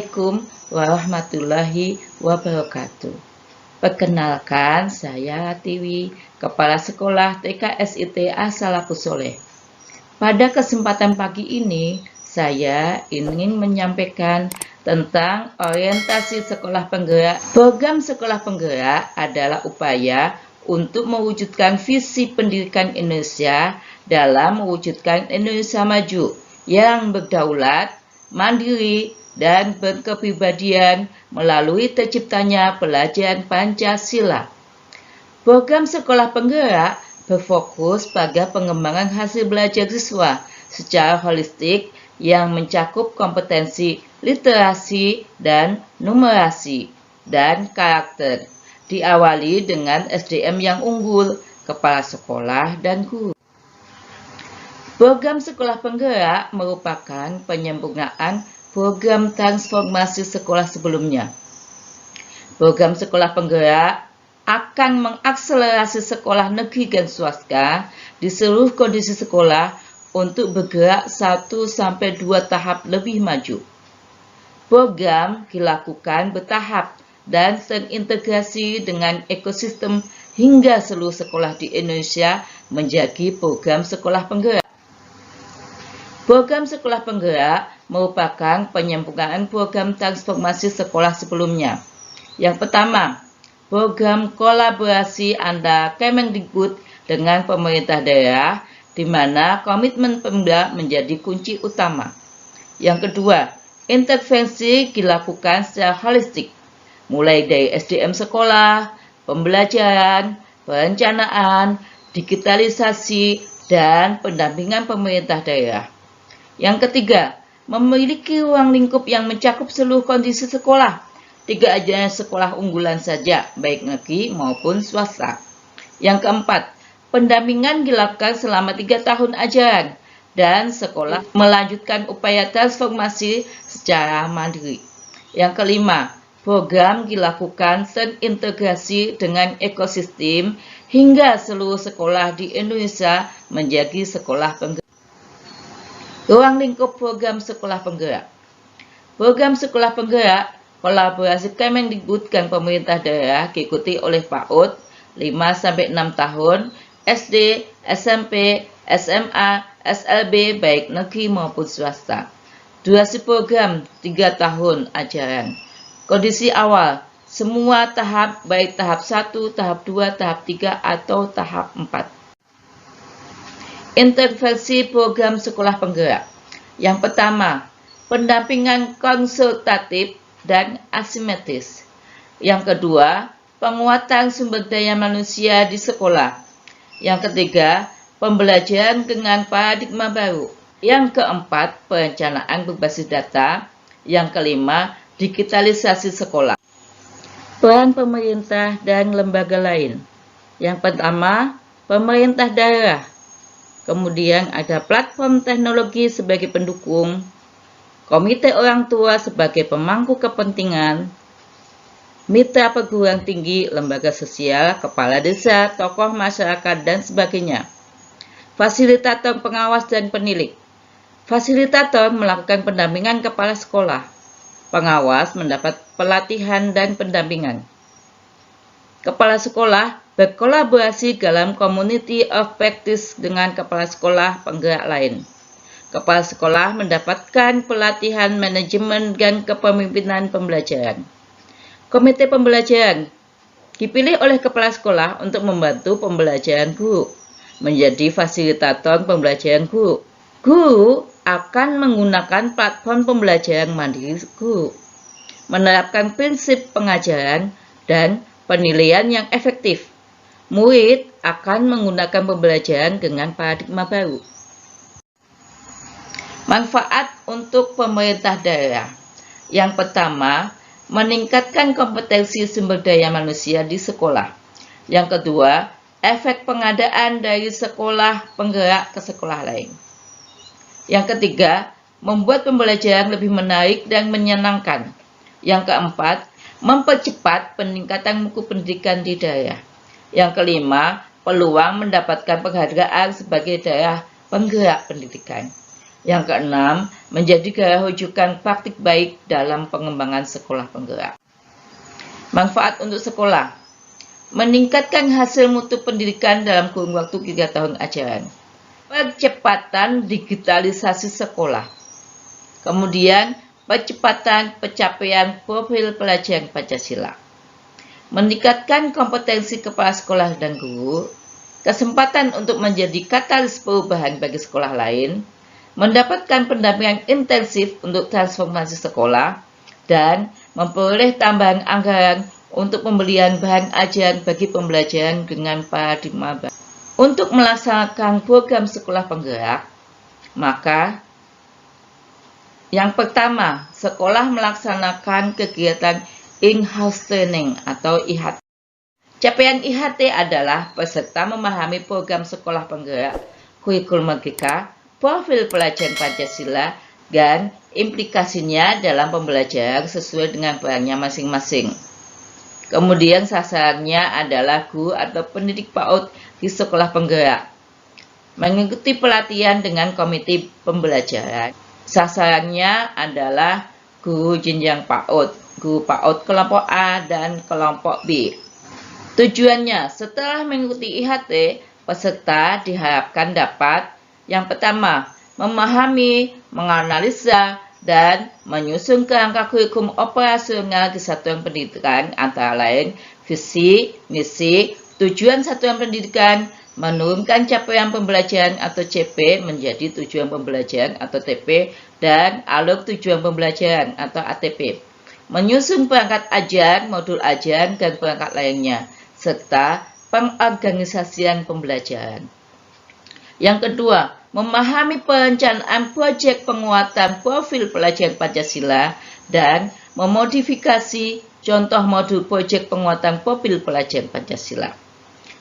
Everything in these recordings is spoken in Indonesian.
Assalamualaikum warahmatullahi wabarakatuh. Perkenalkan, saya Tiwi, Kepala Sekolah TK SIT As-Salafus Sholeh. Pada kesempatan pagi ini, saya ingin menyampaikan tentang orientasi sekolah penggerak. Program sekolah penggerak adalah upaya untuk mewujudkan visi pendidikan Indonesia dalam mewujudkan Indonesia maju yang berdaulat, mandiri, dan berkepribadian melalui terciptanya pelajaran Pancasila. Program sekolah penggerak berfokus pada pengembangan hasil belajar siswa secara holistik yang mencakup kompetensi literasi dan numerasi dan karakter, diawali dengan SDM yang unggul, kepala sekolah, dan guru. Program sekolah penggerak merupakan penyempurnaan program transformasi sekolah sebelumnya. Program sekolah penggerak akan mengakselerasi sekolah negeri dan swasta di seluruh kondisi sekolah untuk bergerak 1-2 tahap lebih maju. Program dilakukan bertahap dan terintegrasi dengan ekosistem hingga seluruh sekolah di Indonesia menjadi program sekolah penggerak. Program sekolah penggerak merupakan penyempurnaan program transformasi sekolah sebelumnya. Yang pertama, program kolaborasi antara Kemendikbud dengan pemerintah daerah, di mana komitmen Pemda menjadi kunci utama. Yang kedua, intervensi dilakukan secara holistik, mulai dari SDM sekolah, pembelajaran, perencanaan, digitalisasi, dan pendampingan pemerintah daerah. Yang ketiga, memiliki ruang lingkup yang mencakup seluruh kondisi sekolah, tidak hanya sekolah unggulan saja, baik negeri maupun swasta. Yang keempat, pendampingan dilakukan selama 3 tahun ajaran, dan sekolah melanjutkan upaya transformasi secara mandiri. Yang kelima, program dilakukan terintegrasi dengan ekosistem hingga seluruh sekolah di Indonesia menjadi sekolah penggerak. Ruang lingkup program sekolah penggerak. Program sekolah penggerak kolaborasi Kemendikbud dan pemerintah daerah diikuti oleh PAUD 5-6 tahun, SD, SMP, SMA, SLB baik negeri maupun swasta. Durasi program 3 tahun ajaran. Kondisi awal, semua tahap baik tahap 1, tahap 2, tahap 3 atau tahap 4. Intervensi program sekolah penggerak. Yang pertama, pendampingan konsultatif dan asimetris. Yang kedua, penguatan sumber daya manusia di sekolah. Yang ketiga, pembelajaran dengan paradigma baru. Yang keempat, perencanaan berbasis data. Yang kelima, digitalisasi sekolah. Peran pemerintah dan lembaga lain. Yang pertama, pemerintah daerah. Kemudian ada platform teknologi sebagai pendukung, komite orang tua sebagai pemangku kepentingan, mitra perguruan tinggi, lembaga sosial, kepala desa, tokoh masyarakat, dan sebagainya. Fasilitator pengawas dan penilik. Fasilitator melakukan pendampingan kepala sekolah. Pengawas mendapat pelatihan dan pendampingan. Kepala sekolah berkolaborasi dalam community of practice dengan kepala sekolah penggerak lain. Kepala sekolah mendapatkan pelatihan manajemen dan kepemimpinan pembelajaran. Komite pembelajaran dipilih oleh kepala sekolah untuk membantu pembelajaran guru, menjadi fasilitator pembelajaran guru. Guru akan menggunakan platform pembelajaran mandiri guru, menerapkan prinsip pengajaran dan penilaian yang efektif. Murid akan menggunakan pembelajaran dengan paradigma baru. Manfaat untuk pemerintah daerah. Yang pertama, meningkatkan kompetensi sumber daya manusia di sekolah. Yang kedua, efek pengadaan dari sekolah penggerak ke sekolah lain. Yang ketiga, membuat pembelajaran lebih menarik dan menyenangkan. Yang keempat, mempercepat peningkatan mutu pendidikan di daerah. Yang kelima, peluang mendapatkan penghargaan sebagai daerah penggerak pendidikan. Yang keenam, menjadi gairah rujukan praktik baik dalam pengembangan sekolah penggerak. Manfaat untuk sekolah: meningkatkan hasil mutu pendidikan dalam kurun waktu 3 tahun ajaran. Percepatan digitalisasi sekolah. Kemudian, percepatan pencapaian profil pelajar Pancasila. Meningkatkan kompetensi kepala sekolah dan guru. Kesempatan untuk menjadi katalis perubahan bagi sekolah lain. Mendapatkan pendampingan intensif untuk transformasi sekolah. Dan memperoleh tambahan anggaran untuk pembelian bahan ajaran bagi pembelajaran dengan paradigma baru. Untuk melaksanakan program sekolah penggerak, maka yang pertama, sekolah melaksanakan kegiatan in-house training atau IHT. Capaian IHT adalah peserta memahami program sekolah penggerak, kurikulum merdeka, profil pelajaran Pancasila, dan implikasinya dalam pembelajaran sesuai dengan perannya masing-masing. Kemudian sasarannya adalah guru atau pendidik PAUD di sekolah penggerak. Mengikuti pelatihan dengan komite pembelajaran. Sasarannya adalah guru jenjang PAUD, guru PAUD kelompok A dan kelompok B. Tujuannya, setelah mengikuti IHT, peserta diharapkan dapat yang pertama, memahami, menganalisa, dan menyusun kerangka kurikulum operasional di satuan pendidikan antara lain visi, misi, tujuan satuan pendidikan, menurunkan capaian pembelajaran atau CP menjadi tujuan pembelajaran atau TP, dan alur tujuan pembelajaran atau ATP. Menyusun perangkat ajar, modul ajar, dan perangkat lainnya, serta pengorganisasian pembelajaran. Yang kedua, memahami perencanaan proyek penguatan profil pelajar Pancasila dan memodifikasi contoh modul proyek penguatan profil pelajar Pancasila.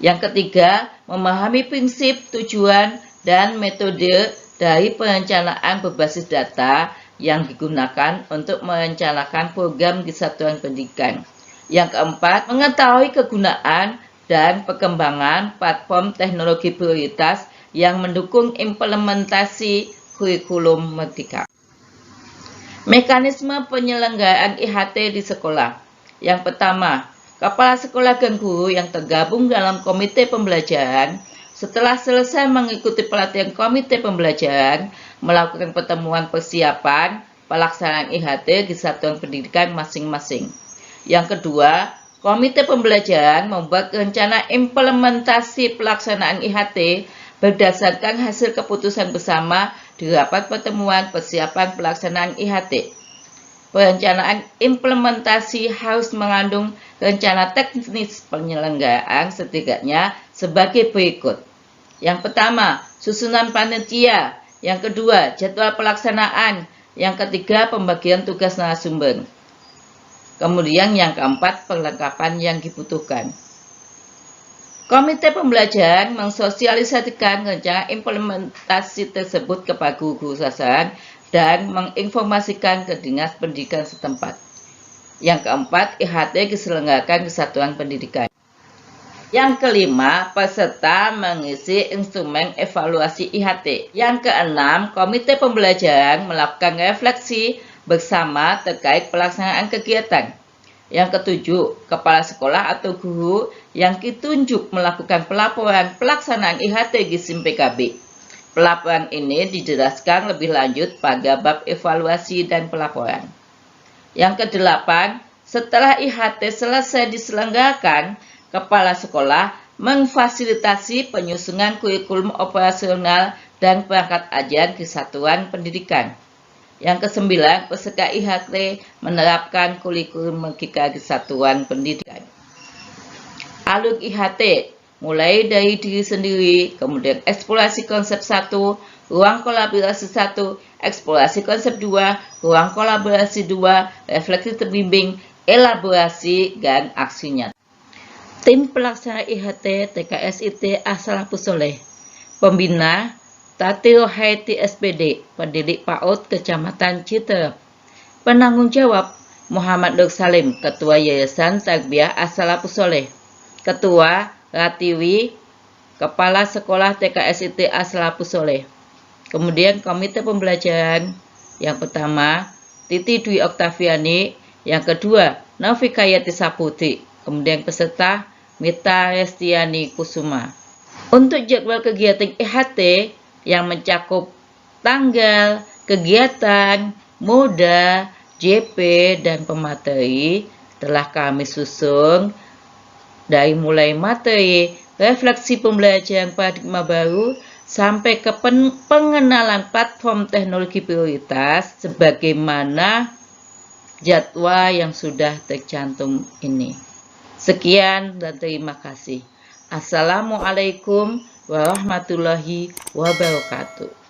Yang ketiga, memahami prinsip, tujuan, dan metode dari perencanaan berbasis data yang digunakan untuk merencanakan program di satuan pendidikan. Yang keempat, mengetahui kegunaan dan perkembangan platform teknologi prioritas yang mendukung implementasi kurikulum merdeka. Mekanisme penyelenggaraan IHT di sekolah. Yang pertama, kepala sekolah dan guru yang tergabung dalam komite pembelajaran setelah selesai mengikuti pelatihan komite pembelajaran melakukan pertemuan persiapan pelaksanaan IHT di satuan pendidikan masing-masing. Yang kedua, komite pembelajaran membuat rencana implementasi pelaksanaan IHT berdasarkan hasil keputusan bersama di rapat pertemuan persiapan pelaksanaan IHT. Perencanaan implementasi harus mengandung rencana teknis penyelenggaraan setidaknya sebagai berikut. Yang pertama, susunan panitia. Yang kedua, jadwal pelaksanaan. Yang ketiga, pembagian tugas narasumber. Kemudian yang keempat, perlengkapan yang dibutuhkan. Komite pembelajaran mensosialisasikan rencana implementasi tersebut kepada guru-guru sasaran dan menginformasikan ke dinas pendidikan setempat. Yang keempat, IHT diselenggarakan di satuan pendidikan. Yang kelima, peserta mengisi instrumen evaluasi IHT. Yang keenam, komite pembelajaran melakukan refleksi bersama terkait pelaksanaan kegiatan. Yang ketujuh, kepala sekolah atau guru yang ditunjuk melakukan pelaporan pelaksanaan IHT di SIM PKB. Pelaporan ini dijelaskan lebih lanjut pada bab evaluasi dan pelaporan. Yang kedelapan, setelah IHT selesai diselenggarakan, kepala sekolah memfasilitasi penyusunan kurikulum operasional dan perangkat ajar di satuan pendidikan. Yang kesembilan, peserta IHT menerapkan kurikulum merdeka di satuan pendidikan. Alur IHT mulai dari diri sendiri, kemudian eksplorasi konsep 1, ruang kolaborasi 1, eksplorasi konsep 2, ruang kolaborasi 2, refleksi terbimbing, elaborasi, dan aksinya. Tim pelaksana IHT TKSIT As-Salafus Sholeh. Pembina Tati Rohaiti SPD, pendidik PAUD Kecamatan Citerep. Penanggung jawab Muhammad Nur Salim, Ketua Yayasan Tarbiyah As-Salafus Sholeh. Ketua Ratiwi, Kepala Sekolah TKSIT As-Salafus Sholeh. Kemudian komite pembelajaran yang pertama Titi Dwi Oktaviani, yang kedua Novi Kayati Saputi, kemudian peserta Mita Restiani Kusuma. Untuk jadwal kegiatan IHT yang mencakup tanggal, kegiatan, moda, JP, dan pemateri telah kami susun dari mulai materi, refleksi pembelajaran paradigma baru, sampai ke pengenalan platform teknologi prioritas sebagaimana jadwal yang sudah tercantum ini. Sekian dan terima kasih. Assalamualaikum warahmatullahi wabarakatuh.